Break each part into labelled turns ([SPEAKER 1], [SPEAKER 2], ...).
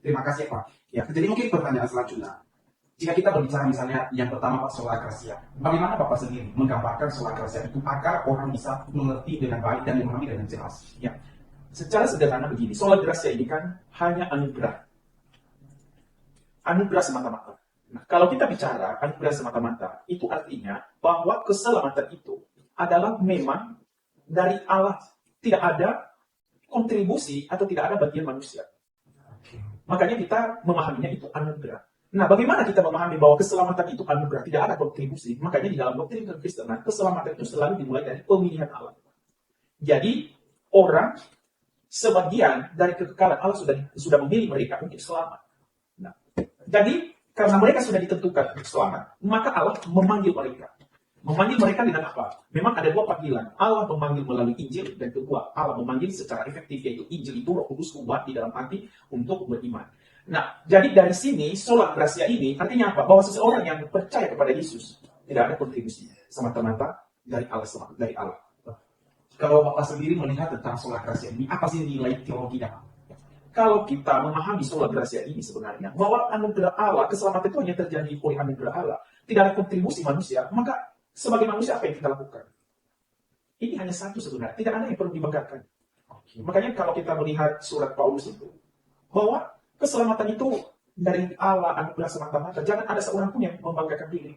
[SPEAKER 1] Terima kasih Pak. Ya, jadi mungkin pertanyaan selanjutnya. Jika kita berbicara misalnya yang pertama Pak sola gratia, bagaimana Bapak sendiri menggambarkan sola gratia itu agar orang bisa mengerti dengan baik dan memahami dengan jelas?
[SPEAKER 2] Ya, secara sederhana begini, sola gratia ini kan hanya anugerah. Anugerah semata-mata. Nah, kalau kita bicara anugerah semata-mata, itu artinya bahwa keselamatan itu adalah memang dari Allah. Tidak ada kontribusi atau tidak ada bagian manusia. Makanya kita memahaminya itu anugerah. Nah, bagaimana kita memahami bahwa keselamatan itu anugerah, tidak ada kontribusi? Makanya di dalam doktrin kekristenan, keselamatan itu selalu dimulai dari pemilihan Allah. Jadi, orang sebagian dari kekekalan Allah sudah memilih mereka untuk selamat. Nah, jadi, karena mereka sudah ditentukan untuk selamat, maka Allah memanggil mereka. Memanggil mereka dengan apa? Memang ada dua panggilan. Allah memanggil melalui Injil, dan kedua, Allah memanggil secara efektif, yaitu Injil itu Roh Kudus membuat di dalam hati untuk beriman. Nah, jadi dari sini, sola gratia ini artinya apa? Bahwa seseorang yang percaya kepada Yesus tidak ada kontribusi, semata-mata dari Allah, dari Allah.
[SPEAKER 1] Kalau Bapak sendiri melihat tentang sola gratia ini, apa sih nilai teologinya Pak?
[SPEAKER 2] Kalau kita memahami sola gratia ini sebenarnya, bahwa anugerah Allah, keselamatan itu hanya terjadi oleh anugerah Allah, tidak ada kontribusi manusia, maka sebagai manusia apa yang kita lakukan? Ini hanya satu sebenarnya, tidak ada yang perlu dibanggakan. Makanya kalau kita melihat surat Paulus itu, bahwa keselamatan itu dari Allah, anugerah semata-mata, jangan ada seorang pun yang membanggakan diri.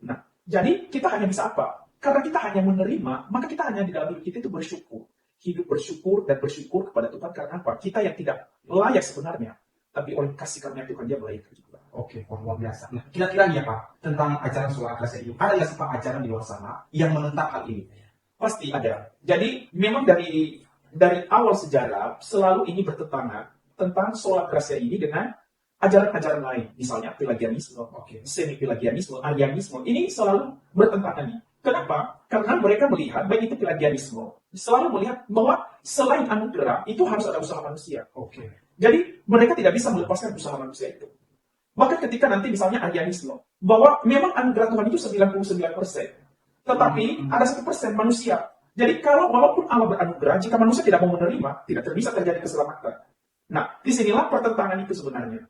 [SPEAKER 2] Nah, jadi kita hanya bisa apa? Karena kita hanya menerima, maka kita hanya di dalam hidup kita itu bersyukur. Hidup bersyukur dan bersyukur kepada Tuhan karena apa? Kita yang tidak layak sebenarnya, tapi oleh kasih karunia Tuhan dia layak juga.
[SPEAKER 1] Oke, luar biasa. Nah, kira-kira ya Pak, tentang ajaran sola gratia ini, ada nggak sih Pak ajaran di luar sana yang menentang hal ini?
[SPEAKER 2] Pasti ada. Jadi memang dari awal sejarah selalu ini bertentangan tentang sola gratia ini dengan ajaran-ajaran lain, misalnya pelagianisme, semi-pelagianisme, arianisme, ini selalu bertentangan. Kenapa? Karena mereka melihat, baik itu pelagianisme, selalu melihat bahwa selain anugerah, itu harus ada usaha manusia. Jadi mereka tidak bisa melepaskan usaha manusia itu. Bahkan ketika nanti misalnya arianisme, bahwa memang anugerah Tuhan itu 99%, tetapi ada 1% manusia. Jadi kalau walaupun Allah beranugerah, jika manusia tidak mau menerima, tidak bisa terjadi keselamatan. Nah, disinilah pertentangan itu sebenarnya.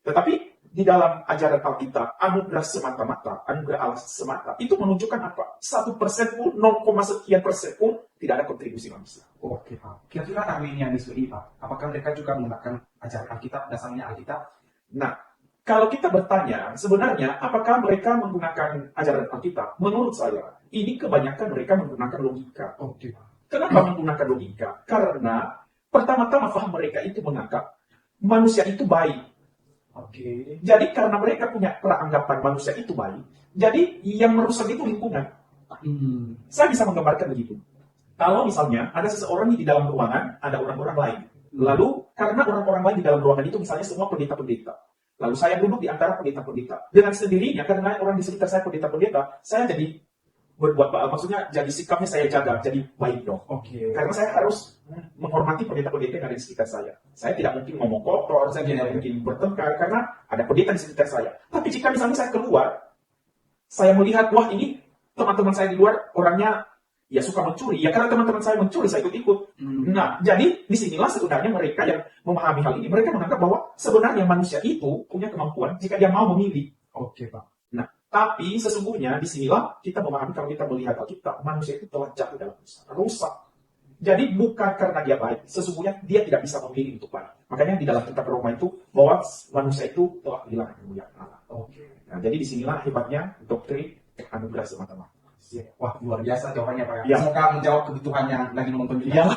[SPEAKER 2] Tetapi di dalam ajaran Alkitab, anugerah semata-mata, anugerah Allah semata, itu menunjukkan apa? 1% pun, 0,sekian% pun tidak ada kontribusi manusia.
[SPEAKER 1] Oke Pak. Kira-kira Arminianisme ini Pak, apakah mereka juga menggunakan ajaran Alkitab, dasarnya Alkitab?
[SPEAKER 2] Nah, kalau kita bertanya, sebenarnya apakah mereka menggunakan ajaran Alkitab? Menurut saya, ini kebanyakan mereka menggunakan logika. Kenapa menggunakan logika? Karena pertama-tama faham mereka itu menganggap manusia itu baik. Jadi karena mereka punya peranggapan manusia itu baik, jadi yang merusak itu lingkungan. Saya bisa menggambarkan begitu. Kalau misalnya ada seseorang di dalam ruangan, ada orang-orang lain. Lalu karena orang-orang lain di dalam ruangan itu misalnya semua pendeta-pendeta. Lalu saya duduk di antara pendeta-pendeta. Dengan sendirinya, karena orang di sekitar saya pendeta-pendeta, saya jadi berbuat baik. Maksudnya jadi sikapnya saya jaga, jadi baik dong. Karena saya harus menghormati pendeta-pendeta yang ada di sekitar saya. Saya tidak mungkin ngomong kotor, saya tidak mungkin bertengkar, karena ada pendeta di sekitar saya. Tapi jika misalnya saya keluar, saya melihat, wah ini teman-teman saya di luar orangnya ya suka mencuri. Ya karena teman-teman saya mencuri, saya ikut-ikut. Nah, jadi disinilah sebenarnya mereka yang memahami hal ini. Mereka menganggap bahwa sebenarnya manusia itu punya kemampuan jika dia mau memilih.
[SPEAKER 1] Pak.
[SPEAKER 2] Nah, tapi sesungguhnya disinilah kita memahami kalau kita melihat Alkitab, manusia itu telah jatuh dalam dosa, rusak. Jadi bukan karena dia baik, sesungguhnya dia tidak bisa memilih untuk baik. Makanya di dalam kitab Roma itu bahwa manusia itu telah kehilangan kemuliaan Allah. Nah, jadi disinilah hebatnya doktrin anugerah semata-mata.
[SPEAKER 1] Wah, luar biasa jawabannya Pak.
[SPEAKER 2] Ya.
[SPEAKER 1] Semoga menjawab kebutuhan yang lagi nonton juga.